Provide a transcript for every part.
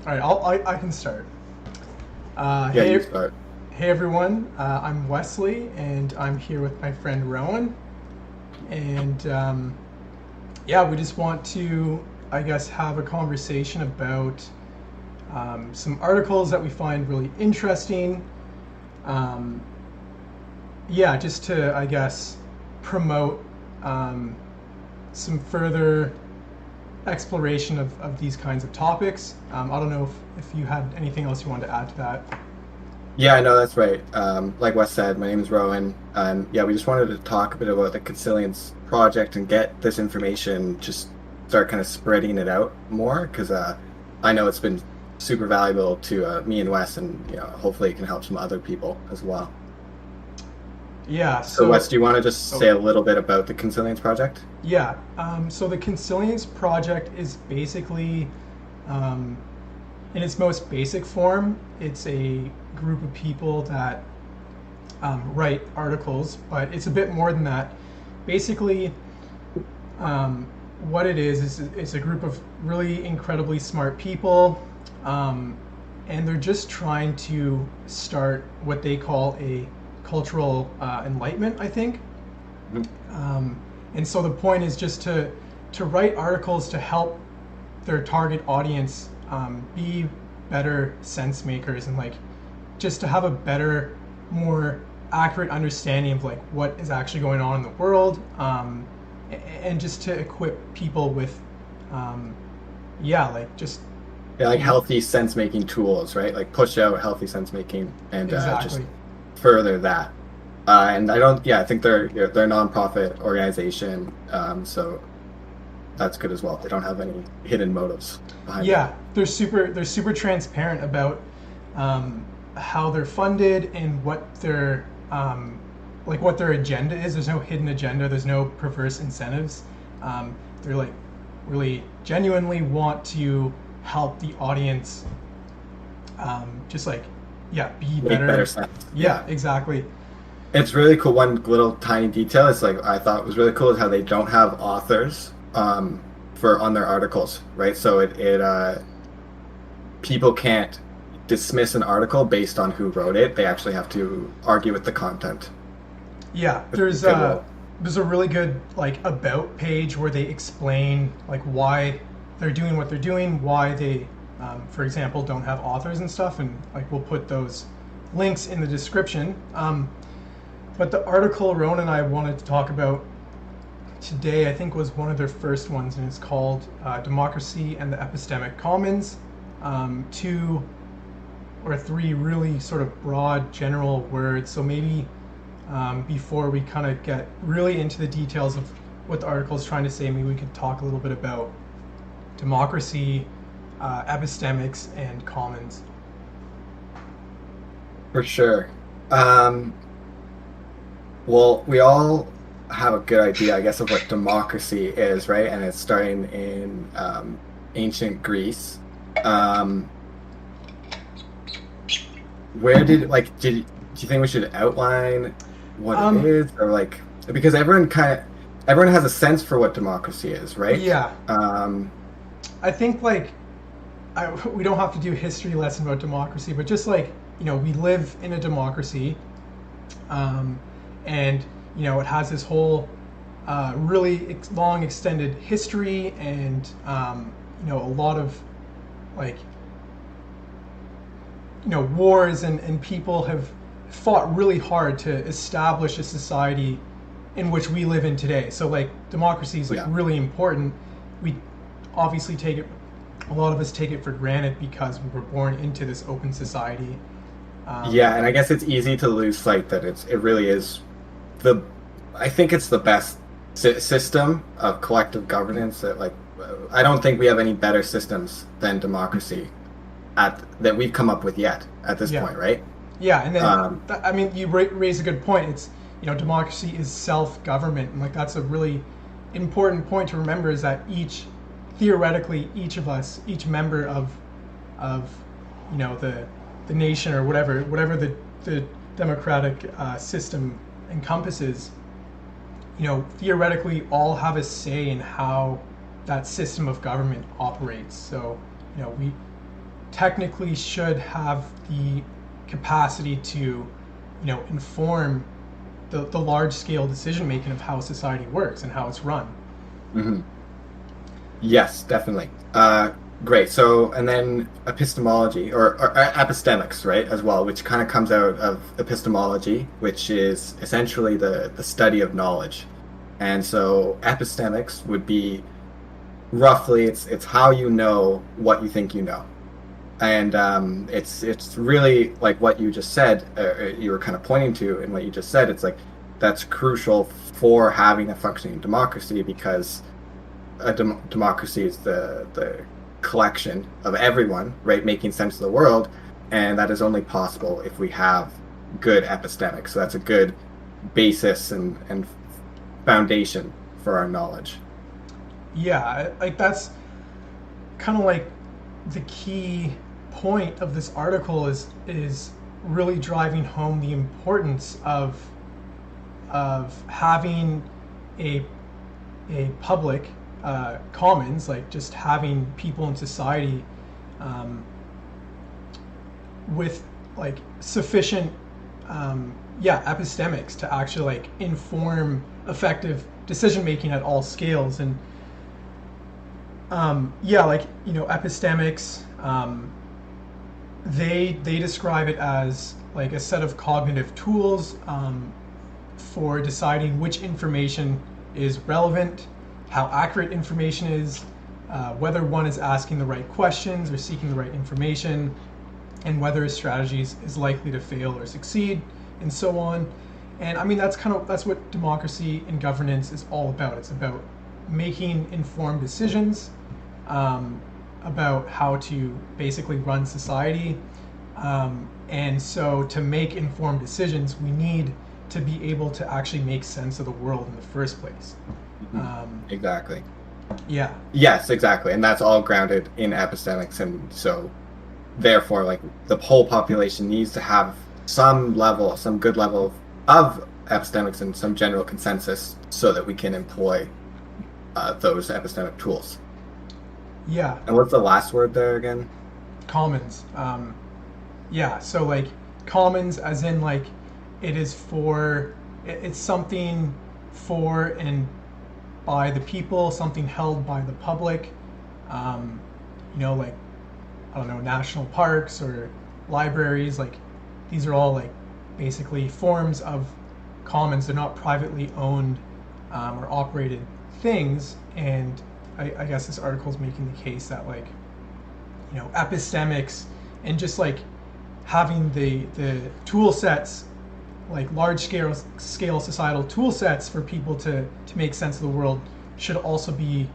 All right, I can start. Yeah, Hey, you start. hey everyone. I'm Wesley, and I'm here with my friend Rowan. And yeah, we just want to, I guess, have a conversation about some articles that we find really interesting. Um, yeah, just to, I guess, promote um, some further exploration of these kinds of topics. I don't know if you had anything else you wanted to add to that. Yeah, I know that's right. Like Wes said, my name is Rowan. Yeah, we just wanted to talk a bit about the Consilience project and get this information, just start kind of spreading it out more because I know it's been super valuable to me and Wes, and hopefully it can help some other people as well. Yeah, So, Wes, do you want to just oh, say a little bit about the Consilience project? yeah. So the Consilience project is basically, um, in its most basic form, it's a group of people that write articles, but it's a bit more than that. Basically, um, what it is it's a group of really incredibly smart people, um, and they're just trying to start what they call a cultural enlightenment, I think. Mhm. Um, and so the point is just to write articles to help their target audience be better sense makers and like just to have a better, more accurate understanding of like what is actually going on in the world, and just to equip people with, um, yeah, like just Yeah, like you know healthy sense making tools, right? Like push out healthy sense making and just exactly. further that. And I don't, yeah, I think they're a nonprofit organization, so that's good as well. They don't have any hidden motives behind it. Yeah, they're super transparent about how they're funded and what their like what their agenda is. There's no hidden agenda. There's no perverse incentives. They're like really genuinely want to help the audience, just like yeah, be Make better better. sense. Yeah, Yeah. exactly. It's really cool. One little tiny detail is like I thought was really cool is how they don't have authors for on their articles, right? So it people can't dismiss an article based on who wrote it. They actually have to argue with the content. Yeah, It's a good rule. there's a really good like about page where they explain like why they're doing what they're doing, why they, for example, don't have authors and stuff, and like we'll put those links in the description. But the article Rowan and I wanted to talk about today, I think, was one of their first ones, and it's called "Democracy and the Epistemic Commons." Two or three really sort of broad, general words. So maybe before we kind of get really into the details of what the article is trying to say, maybe we could talk a little bit about democracy, epistemics, and commons. For sure. Um, well, we all have a good idea, I guess, of what democracy is, right? And it's starting in ancient Greece. Um, where did like did do you think we should outline what it Um, is, or like because everyone has a sense for what democracy is, right? yeah, Um, I think like we don't have to do a history lesson about democracy, but just like we live in a democracy, um, and it has this whole really long extended history, and a lot of like wars, and people have fought really hard to establish a society in which we live in today. So like democracy is like yeah. really important. We obviously take it, a lot of us take it for granted because we were born into this open society. Um, Yeah, and I guess it's easy to lose sight that it really is the I think it's the best system of collective governance that like I don't think we have any better systems than democracy at that we've come up with yet at this yeah, point, right? yeah, and then Um, I mean, you raise a good point. It's democracy is self-government, and like that's a really important point to remember is that theoretically, each of us, each member of the nation or whatever the democratic system encompasses, theoretically all have a say in how that system of government operates. So, we technically should have the capacity to, inform the large scale decision making of how society works and how it's run. Hmm. Yes, definitely. Great. So, and then epistemology or epistemics, right, as well, which kind of comes out of epistemology, which is essentially the study of knowledge. And so, epistemics would be roughly it's how you know what you think you know, and it's really like what you just said. You were kind of pointing to in what you just said. It's like that's crucial for having a functioning democracy, because a democracy is the collection of everyone, right, making sense of the world, and that is only possible if we have good epistemics. So that's a good basis and foundation for our knowledge. Yeah, like that's kind of like the key point of this article is really driving home the importance of having a public commons, like just having people in society with like sufficient epistemics to actually like inform effective decision making at all scales. And epistemics, they describe it as like a set of cognitive tools for deciding which information is relevant, how accurate information is, whether one is asking the right questions or seeking the right information, and whether a strategy is likely to fail or succeed, and so on. And I mean, that's what democracy and governance is all about. It's about making informed decisions about how to basically run society. And so to make informed decisions, we need to be able to actually make sense of the world in the first place. Exactly. Yeah. Yes, exactly. And that's all grounded in epistemics. And so therefore, like, the whole population needs to have some good level of epistemics and some general consensus so that we can employ those epistemic tools. Yeah. And what's the last word there again? Commons. So like commons as in like it's something for and by the people, something held by the public. Like, I don't know, national parks or libraries, like these are all like basically forms of commons. They're not privately owned or operated things. And I guess this article is making the case that like, epistemics and just like having the tool sets, like large scale societal tool sets for people to make sense of the world should also be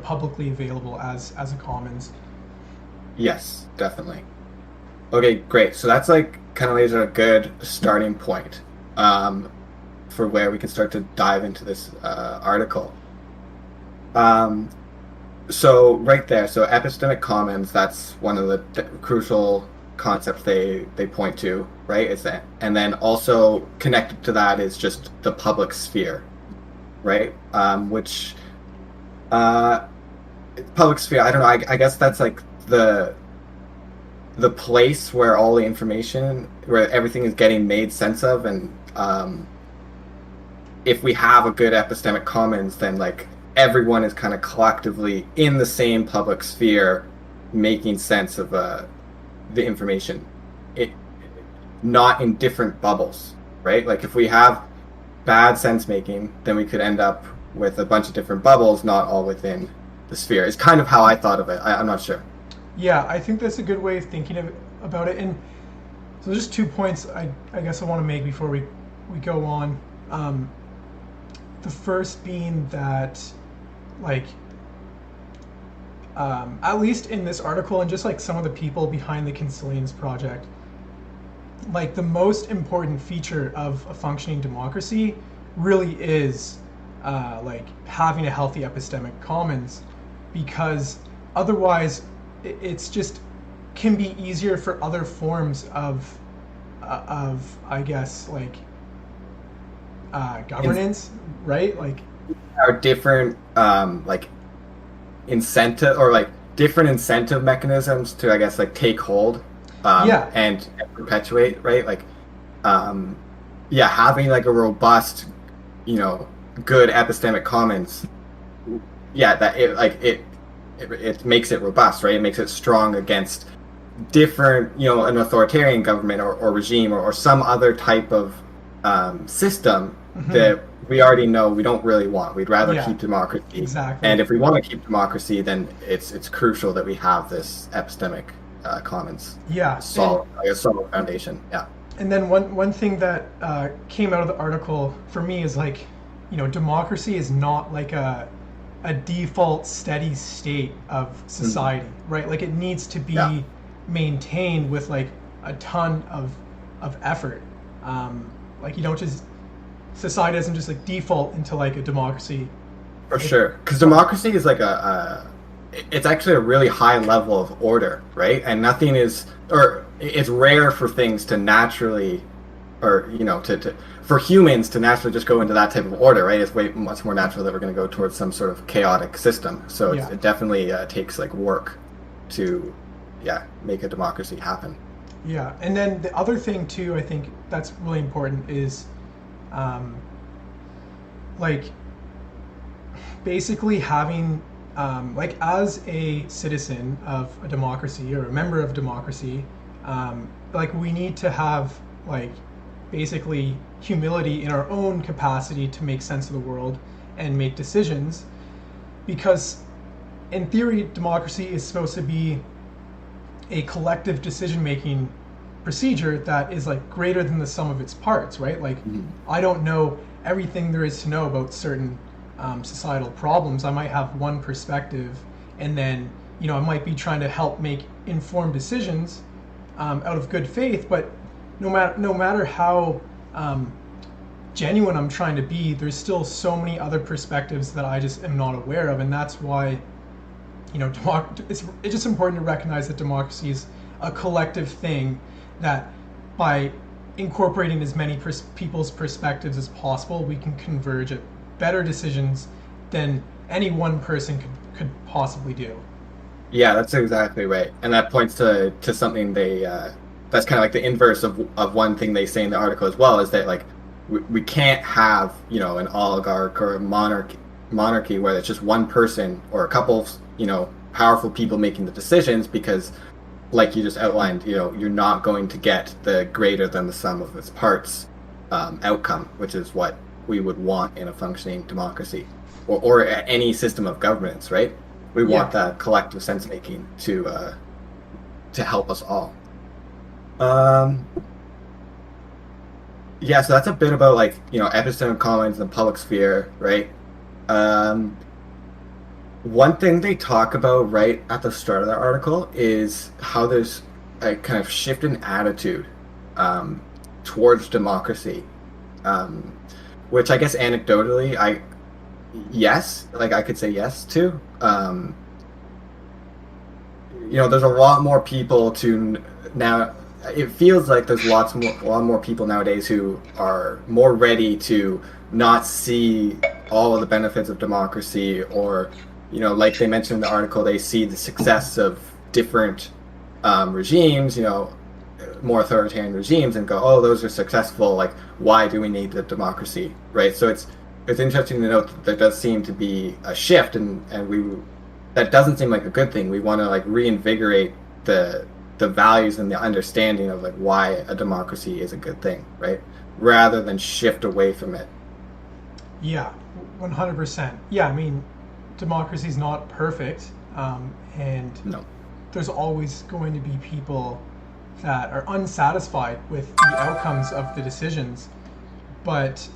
publicly available as a commons. Yes, definitely. Okay, great. So that's like kind of lays out a good starting point for where we can start to dive into this article. So right there, so epistemic commons, that's one of the crucial concepts they point to, right? Is that, and then also connected to that is just the public sphere, right? Which public sphere, I don't know, I guess that's like the place where all the information, where everything is getting made sense of, and if we have a good epistemic commons, then like everyone is kind of collectively in the same public sphere making sense of the information, not in different bubbles, right? Like if we have bad sense making, then we could end up with a bunch of different bubbles, not all within the sphere. Is kind of how I thought of it. I'm not sure. Yeah, I think that's a good way of thinking about it. And so just 2 points I guess I want to make before we go on. The first being that, like, at least in this article and just like some of the people behind the Consilience project, like the most important feature of a functioning democracy really is like having a healthy epistemic commons, because otherwise it's just can be easier for other forms of I guess like governance, right? Like are different like incentive or like different incentive mechanisms to, I guess, like take hold Yeah, and perpetuate, right? Like, yeah, having like a robust, good epistemic commons, yeah, that it makes it robust, right? It makes it strong against different, an authoritarian government or regime or some other type of system hmm, that we already know we don't really want. We'd rather yeah, keep democracy, exactly. and if we want to keep democracy, then it's crucial that we have this epistemic commons, Yeah, solid foundation. Yeah. and then one thing that came out of the article for me is like, democracy is not like a default steady state of Mhm. society, right? Like it needs to Yeah, be maintained with like a ton of effort. Like you don't just society doesn't just like default into like a democracy. for It, sure. Because democracy is like it's actually a really high level of order, right? And nothing is, or it's rare for things to naturally, or for humans to naturally just go into that type of order, right? It's way much more natural that we're going to go towards some sort of chaotic system. So yeah, it definitely takes like work to, yeah, make a democracy happen. yeah. And then the other thing too, I think that's really important is um, like basically having like as a citizen of a democracy or a member of democracy, like we need to have like basically humility in our own capacity to make sense of the world and make decisions because in theory democracy is supposed to be a collective decision making procedure that is like greater than the sum of its parts, right? Like Mhm. I don't know everything there is to know about certain societal problems. I might have one perspective, and then I might be trying to help make informed decisions out of good faith. But no matter how genuine I'm trying to be, there's still so many other perspectives that I just am not aware of, and that's why it's just important to recognize that democracy is a collective thing that by incorporating as many people's perspectives as possible, we can converge at better decisions than any one person could possibly do. Yeah, that's exactly right, and that points to something they that's kind of like the inverse of one thing they say in the article as well, is that like we can't have an oligarch or a monarchy where it's just one person or a couple of powerful people making the decisions, because like you just outlined, you're not going to get the greater than the sum of its parts outcome, which is what we would want in a functioning democracy or any system of governance, right? We want Yeah, that collective sense making to help us all. Um, yeah, so that's a bit about like epistemic commons and public sphere, right? Um, One thing they talk about right at the start of the article is how there's a kind of shift in attitude um, towards democracy, um, which I guess anecdotally, yes, like I could say yes to. There's a lot more people to now. It feels like there's a lot more people nowadays who are more ready to not see all of the benefits of democracy, or like they mentioned in the article, they see the success of different regimes, more authoritarian regimes, and go, oh, those are successful. Like, why do we need the democracy, right? So it's interesting to note that there does seem to be a shift, and we that doesn't seem like a good thing. We want to like reinvigorate the values and the understanding of like why a democracy is a good thing, right? Rather than shift away from it. yeah, 100%. Yeah, I mean, democracy is not perfect, and No. there's always going to be people that are unsatisfied with the outcomes of the decisions. But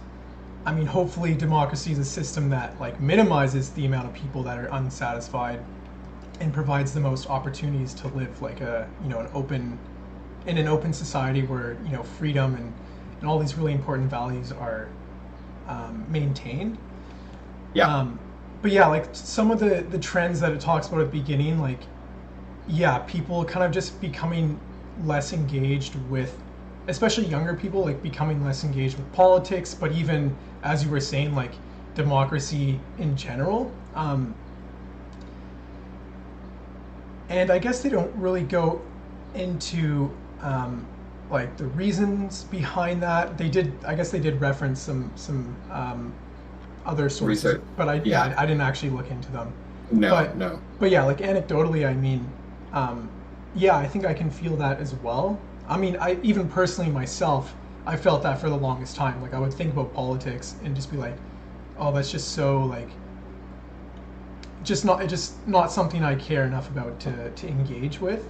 I mean, hopefully, democracy is a system that like minimizes the amount of people that are unsatisfied and provides the most opportunities to live like an open society where freedom and all these really important values are maintained. Yeah. Um, but yeah, like some of the trends that it talks about at the beginning, like yeah, people kind of just becoming less engaged with, especially younger people, like becoming less engaged with politics, but even as you were saying, like democracy in general. And I guess they don't really go into like the reasons behind that. They did, I guess, they did reference some other sources, Research. but Yeah. I didn't actually look into them. No, But no. but yeah, like anecdotally, I mean, um, yeah, I think I can feel that as well. I mean, I even personally myself, I felt that for the longest time. Like I would think about politics and just be like, oh, that's just so like just not something I care enough about to engage with.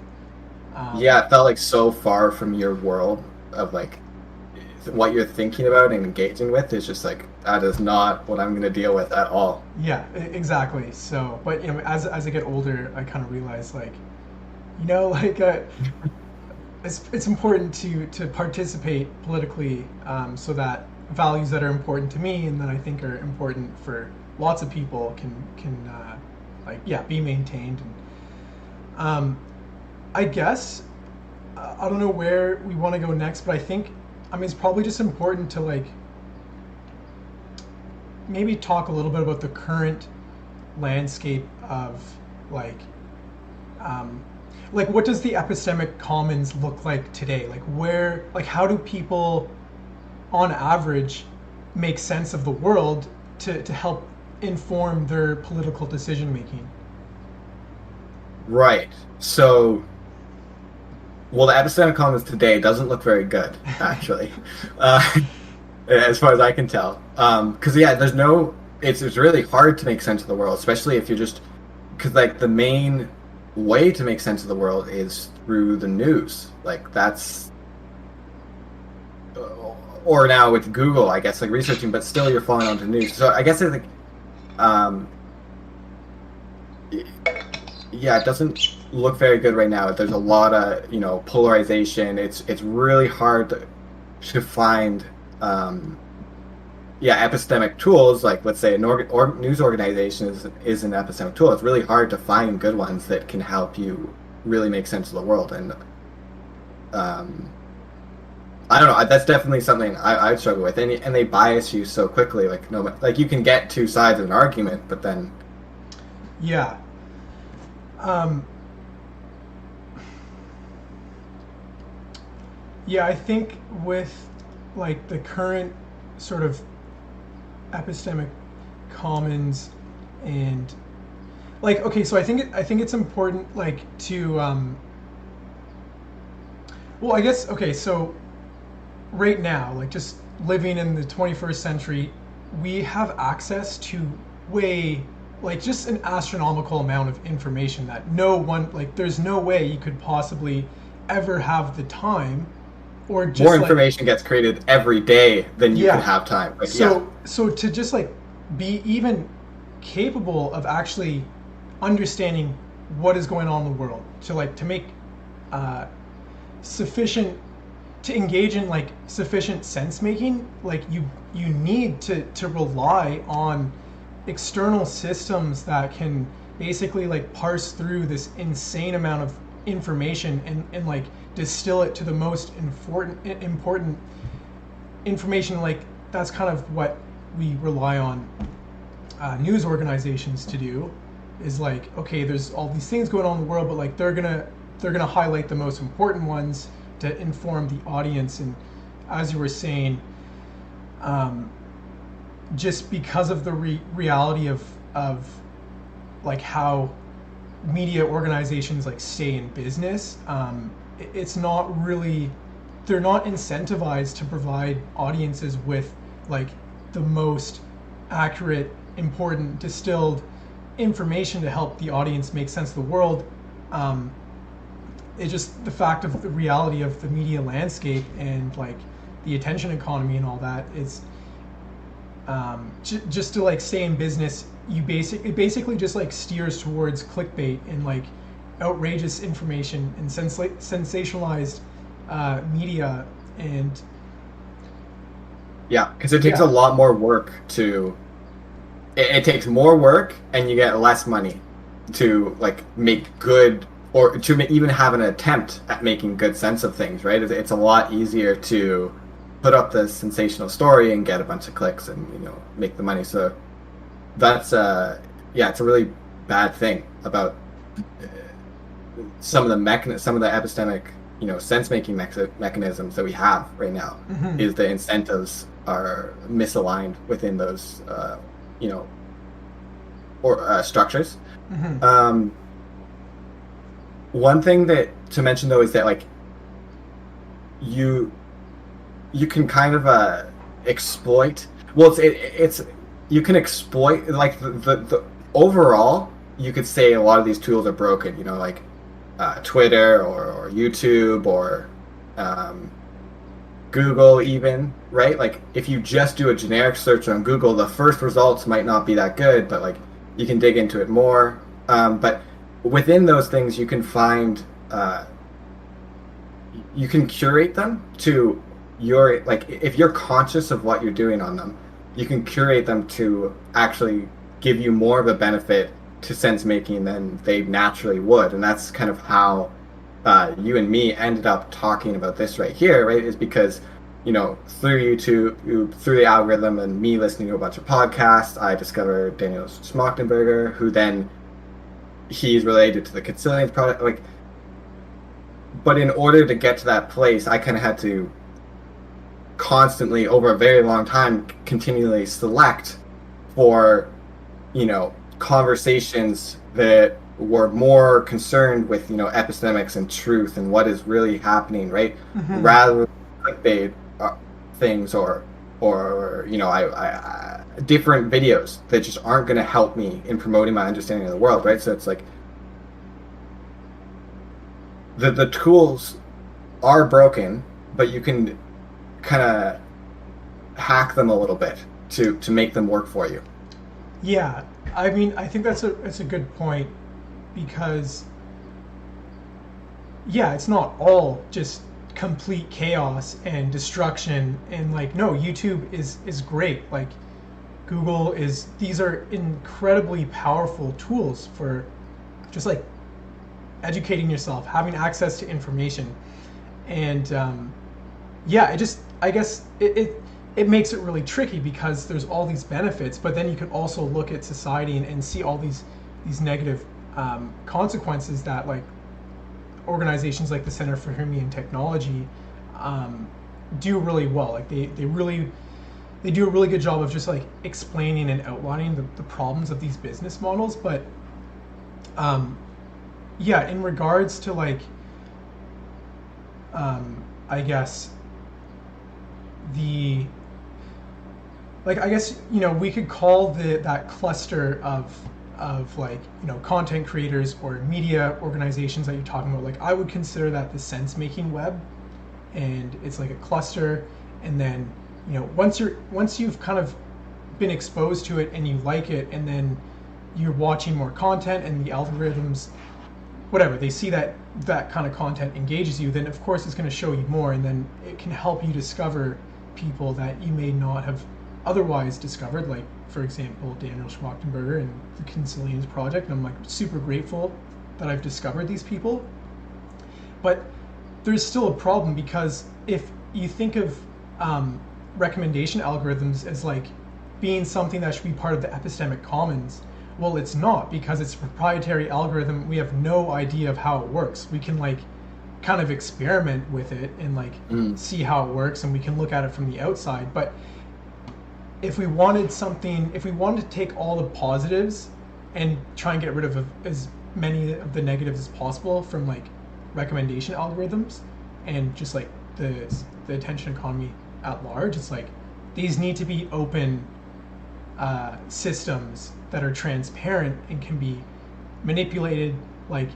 Um, Yeah, it felt like so far from your world of like what you're thinking about and engaging with is just like that is not what I'm going to deal with at all. yeah, exactly. So, but you know, as I get older, I kind of realize like, you know, like it's important to participate politically, so that values that are important to me and that I think are important for lots of people can like yeah be maintained. And I guess I don't know where we want to go next, but I mean it's probably just important to like maybe talk a little bit about the current landscape of like um, like what does the epistemic commons look like today? Like where like how do people on average make sense of the world to help inform their political decision making? Right. So, well, the epistemic commons today doesn't look very good, actually, uh, as far as I can tell. Because yeah, there's no. It's really hard to make sense of the world, especially if you're just because like the main way to make sense of the world is through the news. Like that's or now with Google, I guess, like researching, but still you're falling onto news. So I guess it's like, um, yeah, it doesn't look very good right now. There's a lot of polarization. It's really hard to find yeah epistemic tools. Like let's say an news organization is an epistemic tool. It's really hard to find good ones that can help you really make sense of the world. And um, I don't know. That's definitely something I struggle with. And they bias you so quickly. Like no, like you can get two sides of an argument, but then Yeah. Um, yeah, I think with like the current sort of epistemic commons and like okay, so I think it's important like to well, I guess okay, so right now, like just living in the 21st century, we have access to way like just an astronomical amount of information that no one like there's no way you could possibly ever have the time or just more like information gets created every day than you can yeah. have time. Like, yeah, So to just like be even capable of actually understanding what is going on in the world, to like to make uh, sufficient to engage in like sufficient sense making, like you need to rely on external systems that can basically like parse through this insane amount of information and like distill it to the most important information. Like that's kind of what we rely on news organizations to do, is like okay there's all these things going on in the world, but like they're gonna highlight the most important ones to inform the audience. And as you were saying, just because of the reality of like how media organizations like stay in business, it's not really they're not incentivized to provide audiences with like the most accurate, important, distilled information to help the audience make sense of the world. It's just the fact of the reality of the media landscape and like the attention economy and all that is just to like stay in business. It basically just like steers towards clickbait and like outrageous information and sensationalized media. And yeah, because it takes a yeah, lot more work to. It takes more work, and you get less money to like make good or to even have an attempt at making good sense of things. Right? It's a lot easier to put up this sensational story and get a bunch of clicks and make the money. So that's yeah, it's a really bad thing about some of the epistemic, sense making mechanisms that we have right now is the incentives are misaligned within those structures. One thing that to mention though is that like you can kind of exploit. Well, it's you can exploit like the overall. You could say a lot of these tools are broken. Like Twitter or YouTube or Google even, right? Like if you just do a generic search on Google, the first results might not be that good, but like you can dig into it more. But within those things, you can find, you can curate them to your, like if you're conscious of what you're doing on them, you can curate them to actually give you more of a benefit to sense making than they naturally would. And that's kind of how you and me ended up talking about this right here, right? Is because, through YouTube, through the algorithm and me listening to a bunch of podcasts, I discovered Daniel Schmachtenberger, who then he's related to the Consilience project. Like, but in order to get to that place, I kind of had to constantly, over a very long time, continually select for, conversations that were more concerned with, epistemics and truth and what is really happening, right? Rather than clickbait things or different videos that just aren't going to help me in promoting my understanding of the world, right? So it's like the tools are broken, but you can kind of hack them a little bit to make them work for you. Yeah, I mean, I think that's a good point, because it's not all just complete chaos and destruction, and like, no, YouTube is great. Like Google these are incredibly powerful tools for just like educating yourself, having access to information. And I guess it makes it really tricky, because there's all these benefits, but then you can also look at society and see all these negative consequences that like organizations like the Center for Human and Technology do really well. Like they do a really good job of just like explaining and outlining the problems of these business models. But in regards to like I guess we could call that cluster of like, content creators or media organizations that you're talking about, like I would consider that the sense making web, and it's like a cluster. And then once you've kind of been exposed to it and you like it, and then you're watching more content and the algorithms, whatever, they see that kind of content engages you, then of course it's going to show you more, and then it can help you discover people that you may not have otherwise discovered, like for example Daniel Schmachtenberger and the Consilience project. And I'm like super grateful that I've discovered these people. But there's still a problem, because if you think of recommendation algorithms as like being something that should be part of the Epistemic Commons, well, it's not, because it's a proprietary algorithm. We have no idea of how it works. We can like kind of experiment with it and like see how it works, and we can look at it from the outside. But if we wanted to take all the positives and try and get rid of as many of the negatives as possible from like recommendation algorithms and just like the attention economy at large, it's like these need to be open systems that are transparent and can be manipulated, like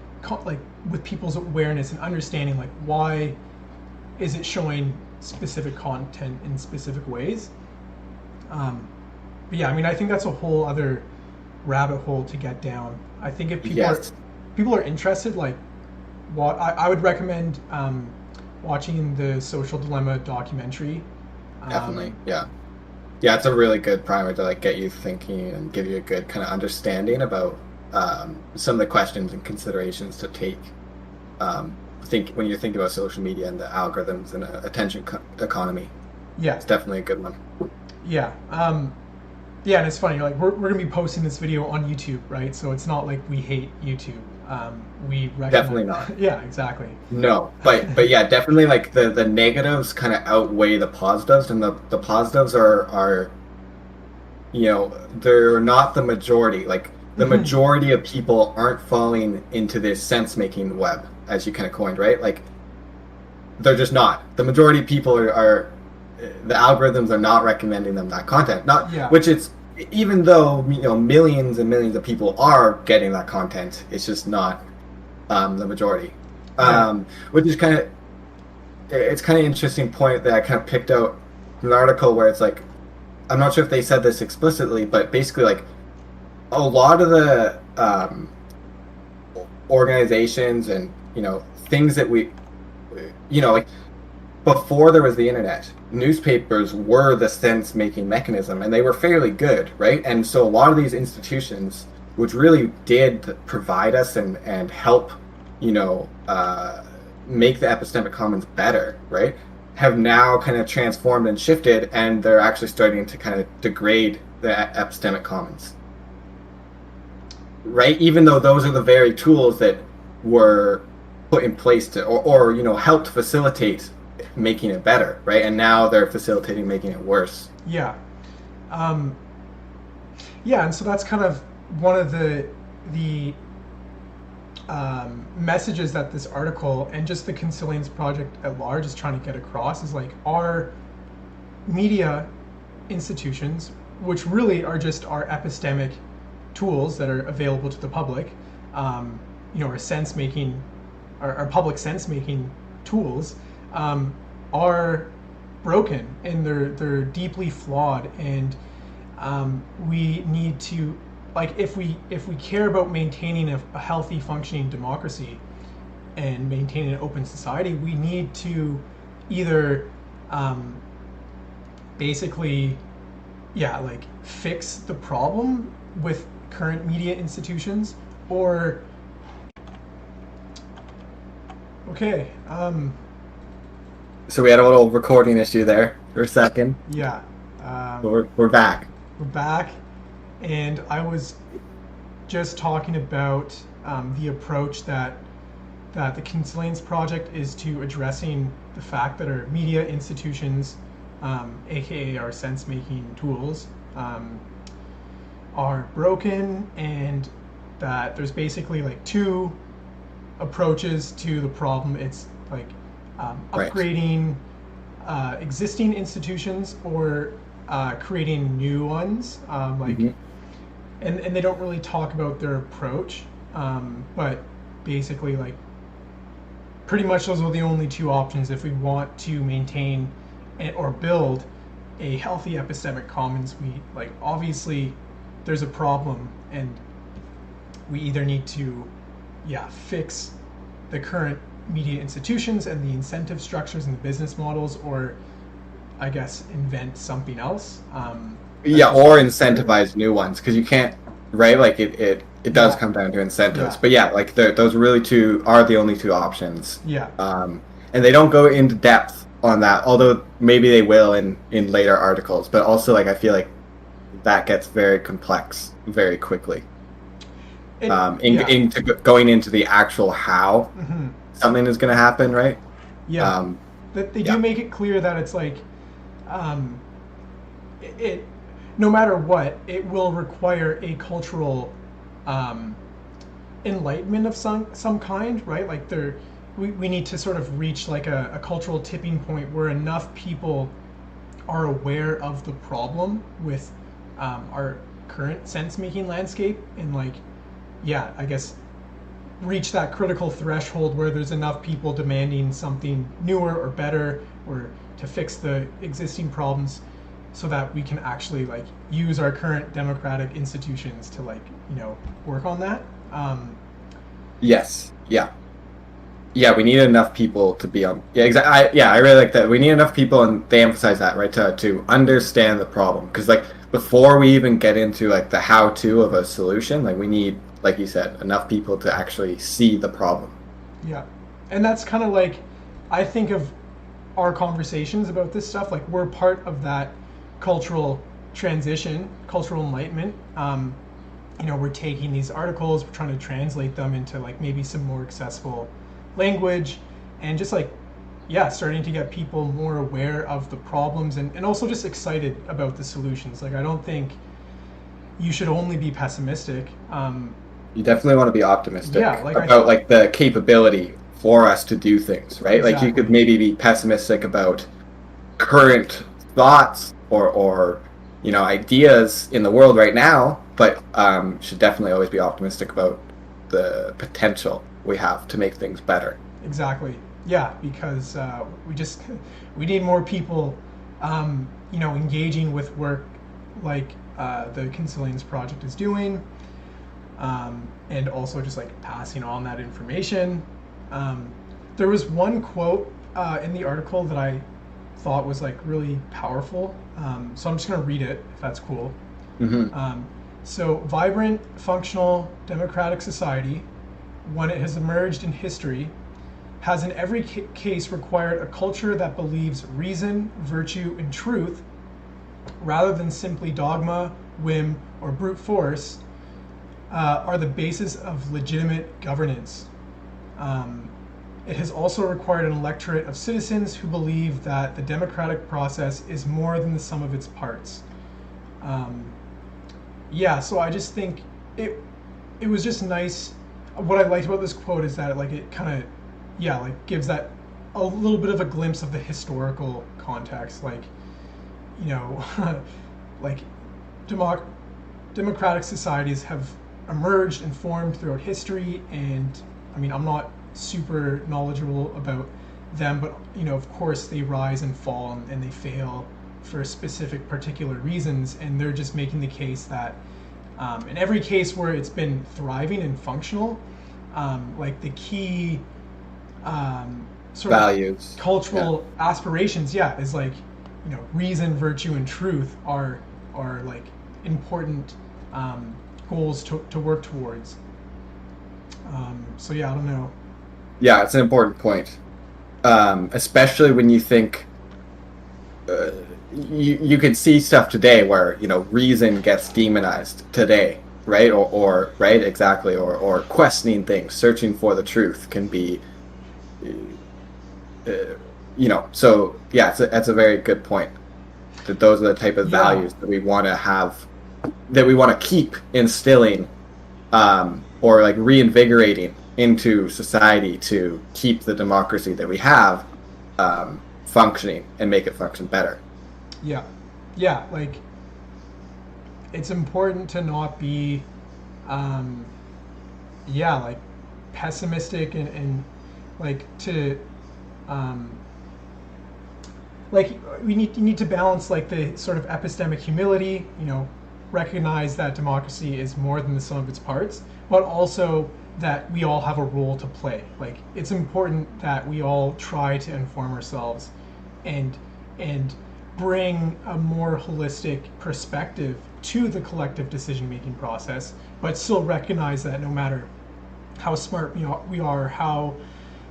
with people's awareness and understanding, like why is it showing specific content in specific ways. But yeah, I mean, I think that's a whole other rabbit hole to get down. I think if people are interested, like what I would recommend watching the Social Dilemma documentary. Definitely, yeah, it's a really good primer to like get you thinking and give you a good kind of understanding about some of the questions and considerations to take. Think when you're thinking about social media and the algorithms and attention economy. Yeah, it's definitely a good one. Yeah. Yeah, and it's funny. Like we're gonna be posting this video on YouTube, right? So it's not like we hate YouTube. We Definitely recognize. not. Yeah, exactly. No, but yeah, definitely like the negatives kind of outweigh the positives, and the positives are they're not the majority. Like the majority of people aren't falling into this sense making web, as you kind of coined, right? Like they're just not. The majority of people are the algorithms are not recommending them that content. Not Yeah. which it's even though millions and millions of people are getting that content, it's just not the majority. Yeah. Which is kind of it's kind of interesting point that I kind of picked out from an article where it's like I'm not sure if they said this explicitly, but basically like a lot of the organizations and things that we like before there was the internet, newspapers were the sense making mechanism, and they were fairly good, right? And so a lot of these institutions, which really did provide us and help make the epistemic commons better, right, have now kind of transformed and shifted, and they're actually starting to kind of degrade the epistemic commons, right? Even though those are the very tools that were put in place to or helped facilitate making it better, right? And now they're facilitating making it worse. Yeah. Yeah, and so that's kind of one of the messages that this article and just the Consilience project at large is trying to get across is like our media institutions, which really are just our epistemic tools that are available to the public, our sense making, our public sense making tools, are broken and they're deeply flawed, and we need to, like, if we care about maintaining a healthy functioning democracy and maintaining an open society, we need to either basically like fix the problem with current media institutions, or okay. So we had a little recording issue there for a second. Yeah. But we're back. We're back, and I was just talking about the approach that the Consilience project is to addressing the fact that our media institutions, aka our sense-making tools, are broken, and that there's basically like two approaches to the problem. It's like upgrading existing institutions or creating new ones, and they don't really talk about their approach, but basically like pretty much those are the only two options if we want to maintain or build a healthy epistemic commons. We like, obviously there's a problem, and we either need to fix the current media institutions and the incentive structures and the business models, or I guess invent something else. Or incentivize new ones, because you can't, right? Like it does come down to incentives. But like those really are the only two options. And they don't go into depth on that, although maybe they will in later articles. But also, like, I feel like that gets very complex very quickly. Into going into the actual how something is going to happen, right? That they do make it clear that it's like it no matter what, it will require a cultural enlightenment of some kind, right? Like we need to sort of reach like a cultural tipping point where enough people are aware of the problem with our current sense-making landscape, and like I guess reach that critical threshold where there's enough people demanding something newer or better, or to fix the existing problems, so that we can actually like use our current democratic institutions to like work on that. We need enough people to be on. Exactly. I really like that. We need enough people, and they emphasize that, right, to understand the problem, because like before we even get into like the how-to of a solution, like we need, like you said, enough people to actually see the problem. And that's kind of like, I think of our conversations about this stuff, like we're part of that cultural transition, cultural enlightenment. We're taking these articles, we're trying to translate them into like maybe some more accessible language, and just like, yeah, starting to get people more aware of the problems, and also just excited about the solutions. Like, I don't think you should only be pessimistic. You definitely want to be optimistic like about like the capability for us to do things, right? Exactly. Like you could maybe be pessimistic about current thoughts or ideas in the world right now, but should definitely always be optimistic about the potential we have to make things better. Exactly. Yeah, because we need more people, engaging with work like the Consilience project is doing, and also just like passing on that information. There was one quote in the article that I thought was like really powerful, so I'm just going to read it if that's cool. Mm-hmm. So, vibrant, functional, democratic society, when it has emerged in history, has in every case required a culture that believes reason, virtue, and truth, rather than simply dogma, whim, or brute force, are the basis of legitimate governance. It has also required an electorate of citizens who believe that the democratic process is more than the sum of its parts. So I just think it was just nice. What I liked about this quote is that it kind of, gives that a little bit of a glimpse of the historical context. Like, like democratic societies have emerged and formed throughout history, and I mean, I'm not super knowledgeable about them, but of course they rise and fall and they fail for specific particular reasons, and they're just making the case that in every case where it's been thriving and functional, like the key sort values, of cultural aspirations, is like, reason, virtue, and truth are like important goals to work towards. I don't know. Yeah, it's an important point, especially when you think you can see stuff today where reason gets demonized today, right? Or right, exactly, or questioning things, searching for the truth can be, So yeah, that's a very good point. That those are the type of values that we want to have, that we want to keep instilling, or like reinvigorating into society to keep the democracy that we have functioning and make it function better. Like, it's important to not be like pessimistic and like to like you need to balance like the sort of epistemic humility, recognize that democracy is more than the sum of its parts, but also that we all have a role to play. Like, it's important that we all try to inform ourselves and bring a more holistic perspective to the collective decision-making process, but still recognize that no matter how smart we are, how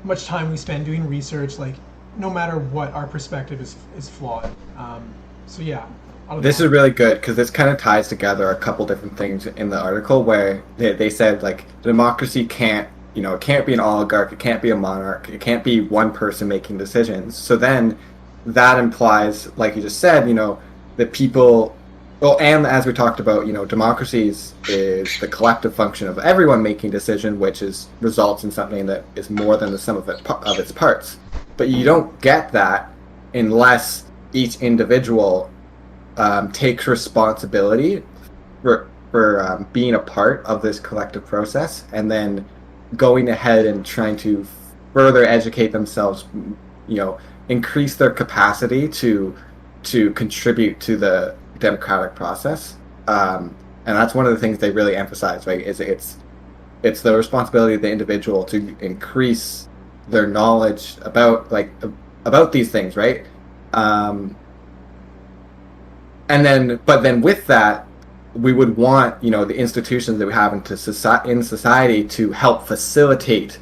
much time we spend doing research, like, no matter what, our perspective is flawed. This is really good because this kind of ties together a couple different things in the article where they said like democracy can't, it can't be an oligarch, it can't be a monarch, it can't be one person making decisions. So then that implies, like you just said, that people, well, and as we talked about, democracy is the collective function of everyone making decision, which results in something that is more than the sum of its parts. But you don't get that unless each individual takes responsibility for being a part of this collective process, and then going ahead and trying to further educate themselves, increase their capacity to contribute to the democratic process. And that's one of the things they really emphasize, right? Is it's the responsibility of the individual to increase their knowledge about these things, right? But then with that, we would want, the institutions that we have in society to help facilitate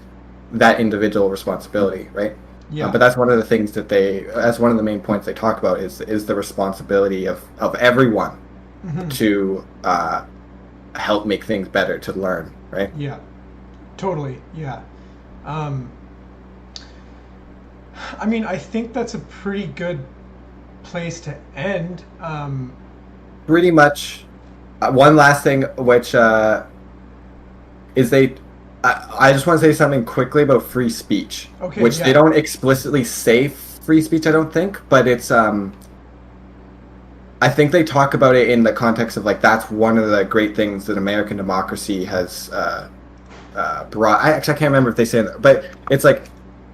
that individual responsibility, right? Yeah. But that's one of the things that that's one of the main points they talk about is the responsibility of everyone to help make things better, to learn, right? Yeah, totally. Yeah. Um, I mean, I think that's a pretty good place to end. Pretty much. One last thing, which is I just want to say something quickly about free speech, Okay, which they yeah. don't explicitly say free speech, I don't think, but it's I think they talk about it in the context of like that's one of the great things that American democracy has brought. I can't remember if they say that, but it's like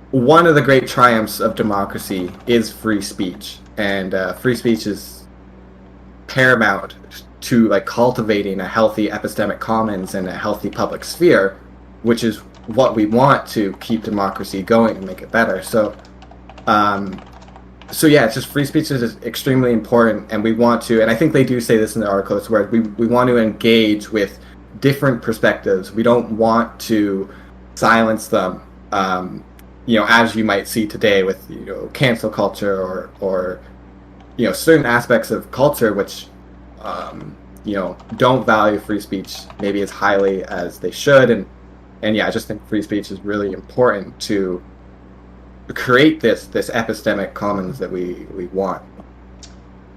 one of the great triumphs of democracy is free speech, and free speech is paramount to like cultivating a healthy epistemic commons and a healthy public sphere, which is what we want to keep democracy going and make it better. Um, so yeah, it's just free speech is extremely important, and we want to, and I think they do say this in the article, it's where we want to engage with different perspectives. We don't want to silence them, as you might see today with cancel culture or certain aspects of culture which don't value free speech maybe as highly as they should, and yeah, I just think free speech is really important to create this epistemic commons that we want.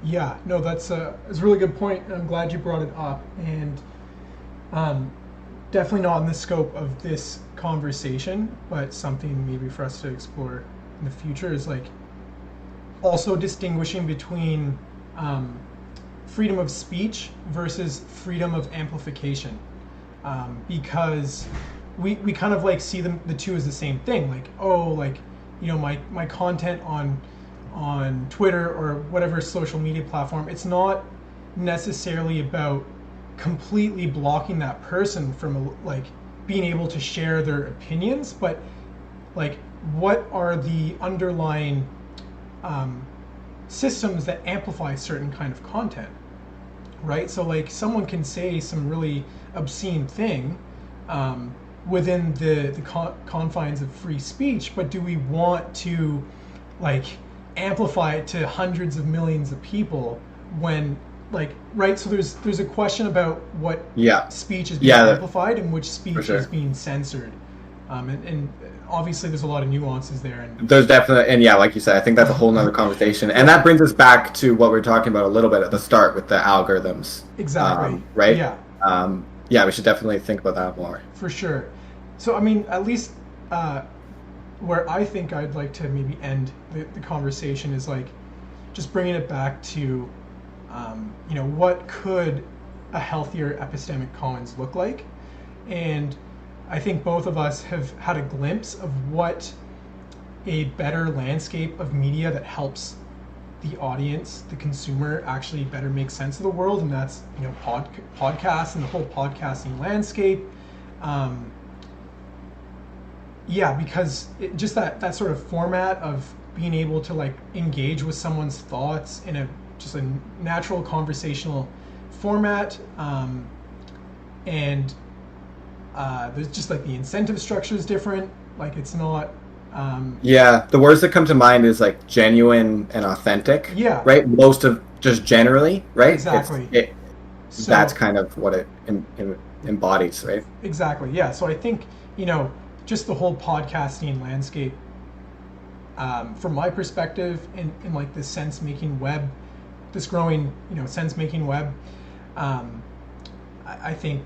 Yeah, no, that's a really good point. I'm glad you brought it up, and definitely not in the scope of this conversation, but something maybe for us to explore in the future is like also distinguishing between freedom of speech versus freedom of amplification, because we kind of like see the two as the same thing. Like, oh, like my content on Twitter or whatever social media platform, it's not necessarily about completely blocking that person from like being able to share their opinions, but like what are the underlying systems that amplify certain kind of content, right? So like someone can say some really obscene thing within the confines of free speech, but do we want to like amplify it to hundreds of millions of people when like, right? So there's a question about what speech is being amplified and which speech is being censored, and obviously there's a lot of nuances there. And there's definitely, and yeah, like you said, I think that's a whole nother conversation, and that brings us back to what we were talking about a little bit at the start with the algorithms. Exactly. Right. Yeah. Yeah, we should definitely think about that more. For sure. So I mean, at least where I think I'd like to maybe end the conversation is like just bringing it back to what could a healthier epistemic commons look like, and I think both of us have had a glimpse of what a better landscape of media that helps the audience, the consumer, actually better make sense of the world, and that's podcasts and the whole podcasting landscape. Because just that sort of format of being able to like engage with someone's thoughts in a natural conversational format, and there's just like the incentive structure is different. Like it's not. The words that come to mind is like genuine and authentic. Yeah. Right. Most of just generally, right? Exactly. That's kind of what it embodies, right? Exactly. Yeah. So I think just the whole podcasting landscape, from my perspective, in like this sense-making web, this growing sense-making web, I think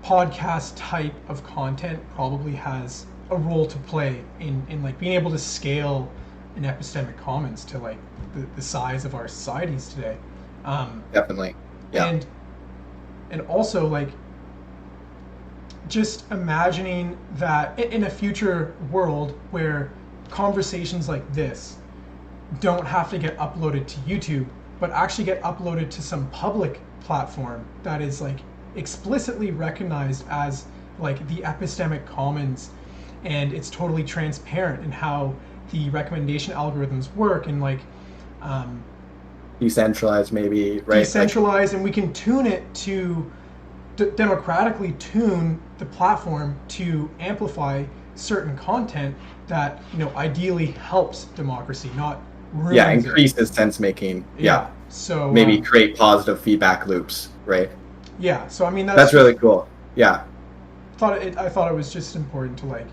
podcast type of content probably has a role to play in like being able to scale an epistemic commons to like the size of our societies today. Definitely. Yeah. And also like just imagining that in a future world where conversations like this don't have to get uploaded to YouTube, but actually get uploaded to some public platform that is like explicitly recognized as like the epistemic commons, and it's totally transparent in how the recommendation algorithms work, and like decentralized maybe, right? Decentralized, and we can tune it to democratically tune the platform to amplify certain content that ideally helps democracy, not Yeah, ruins it. increases sense making. Yeah. So Maybe create positive feedback loops, right? yeah. So I mean, that's That's just really cool. Yeah. I thought it was just important to like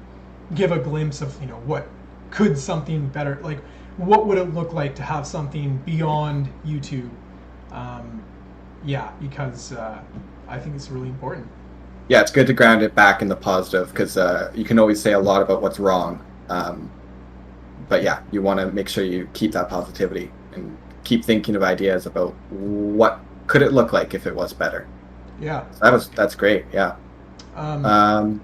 give a glimpse of what could something better, like what would it look like to have something beyond YouTube. Um, yeah, because I think it's really important. Yeah, it's good to ground it back in the positive because you can always say a lot about what's wrong. But yeah, you want to make sure you keep that positivity and keep thinking of ideas about what could it look like if it was better. Yeah. So that's great. Yeah. Um,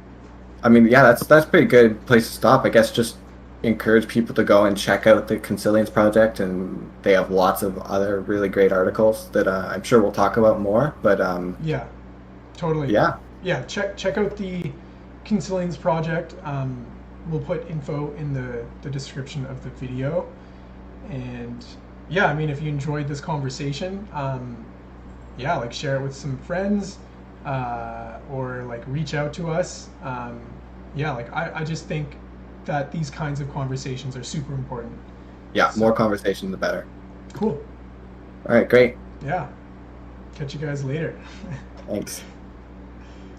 I mean, yeah, that's pretty good place to stop. I guess just encourage people to go and check out the Consilience project, and they have lots of other really great articles that I'm sure we'll talk about more. But yeah, totally. yeah, Yeah, check out the Consilience project. We'll put info in the description of the video. And yeah, I mean, if you enjoyed this conversation, yeah, like share it with some friends, or like reach out to us. Yeah, like I just think that these kinds of conversations are super important. yeah, So, more conversation the better. cool. All right, great. Yeah. Catch you guys later. Thanks.